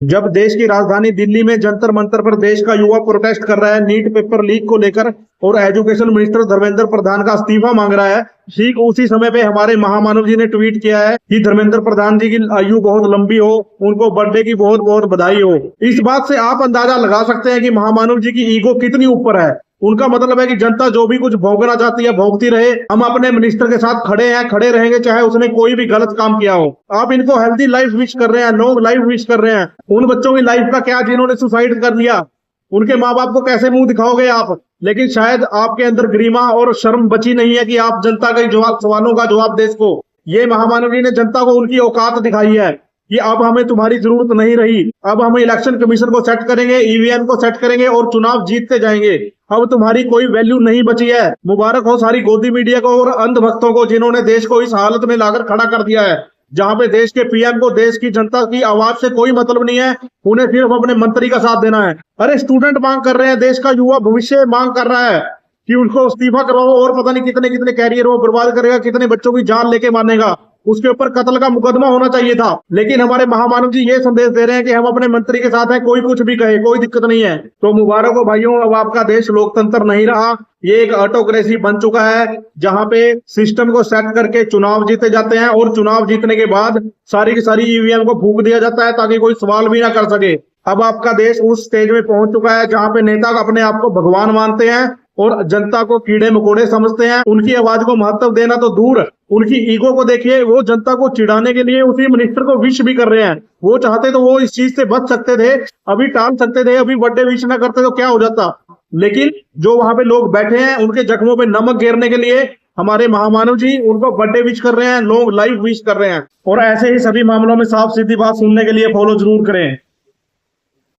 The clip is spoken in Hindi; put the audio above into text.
जब देश की राजधानी दिल्ली में जंतर मंतर पर देश का युवा प्रोटेस्ट कर रहा है नीट पेपर लीक को लेकर और एजुकेशन मिनिस्टर धर्मेंद्र प्रधान का इस्तीफा मांग रहा है, ठीक उसी समय पे हमारे महामानव जी ने ट्वीट किया है कि धर्मेंद्र प्रधान जी की आयु बहुत लंबी हो, उनको बर्थडे की बहुत बहुत बधाई हो। इस बात से आप अंदाजा लगा सकते हैं कि महामानव जी की ईगो कितनी ऊपर है। उनका मतलब है कि जनता जो भी कुछ भोगना चाहती है भोगती रहे, हम अपने मिनिस्टर के साथ खड़े हैं, खड़े रहेंगे चाहे उसने कोई भी गलत काम किया हो। आप इनको हेल्दी लाइफ विश कर रहे हैं, लॉन्ग लाइफ विश कर रहे हैं, उन बच्चों की लाइफ का क्या जिन्होंने सुसाइड कर लिया, उनके माँ बाप को कैसे मुंह दिखाओगे आप। लेकिन शायद आपके अंदर गरिमा और शर्म बची नहीं है कि आप जनता के सवालों का जवाब दे सको। ये महामानव जी ने जनता को उनकी औकात दिखाई है कि अब हमें तुम्हारी जरूरत नहीं रही, अब हम इलेक्शन कमीशन को सेट करेंगे, ईवीएम को सेट करेंगे और चुनाव जीतते जाएंगे। अब तुम्हारी कोई वैल्यू नहीं बची है। मुबारक हो सारी गोदी मीडिया को और अंधभक्तों को जिन्होंने देश को इस हालत में लाकर खड़ा कर दिया है, जहां पे देश के पीएम को देश की जनता की आवाज से कोई मतलब नहीं है, उन्हें सिर्फ अपने मंत्री का साथ देना है। अरे स्टूडेंट मांग कर रहे हैं, देश का युवा भविष्य मांग कर रहा है कि उनको इस्तीफा करवाओ और पता नहीं कितने कितने कैरियर वो बर्बाद करेगा, कितने बच्चों की जान लेके मानेगा, उसके ऊपर कत्ल का मुकदमा होना चाहिए था। लेकिन हमारे महामानव जी ये संदेश दे रहे हैं कि हम अपने मंत्री के साथ हैं, कोई कुछ भी कहे कोई दिक्कत नहीं है। तो मुबारक हो भाइयों, अब आपका देश लोकतंत्र नहीं रहा, ये एक ऑटोक्रेसी बन चुका है, जहां पे सिस्टम को सेट करके चुनाव जीते जाते हैं और चुनाव जीतने के बाद सारी की सारी ईवीएम को फूंक दिया जाता है ताकि कोई सवाल भी ना कर सके। अब आपका देश उस स्टेज में पहुंच चुका है जहां पे नेता अपने आप को भगवान मानते हैं और जनता को कीड़े मकोड़े समझते हैं। उनकी आवाज को महत्व देना तो दूर, उनकी ईगो को देखिए, वो जनता को चिढ़ाने के लिए उसी मिनिस्टर को विश भी कर रहे हैं। वो चाहते तो वो इस चीज से बच सकते थे, अभी टाल सकते थे, अभी बर्थडे विश ना करते तो क्या हो जाता। लेकिन जो वहां पे लोग बैठे हैं उनके जख्मों पे नमक गिरने के लिए हमारे महामानव जी उनको बर्थडे विश कर रहे हैं, लॉन्ग लाइफ विश कर रहे हैं। और ऐसे ही सभी मामलों में साफ सीधी बात सुनने के लिए फॉलो जरूर करें।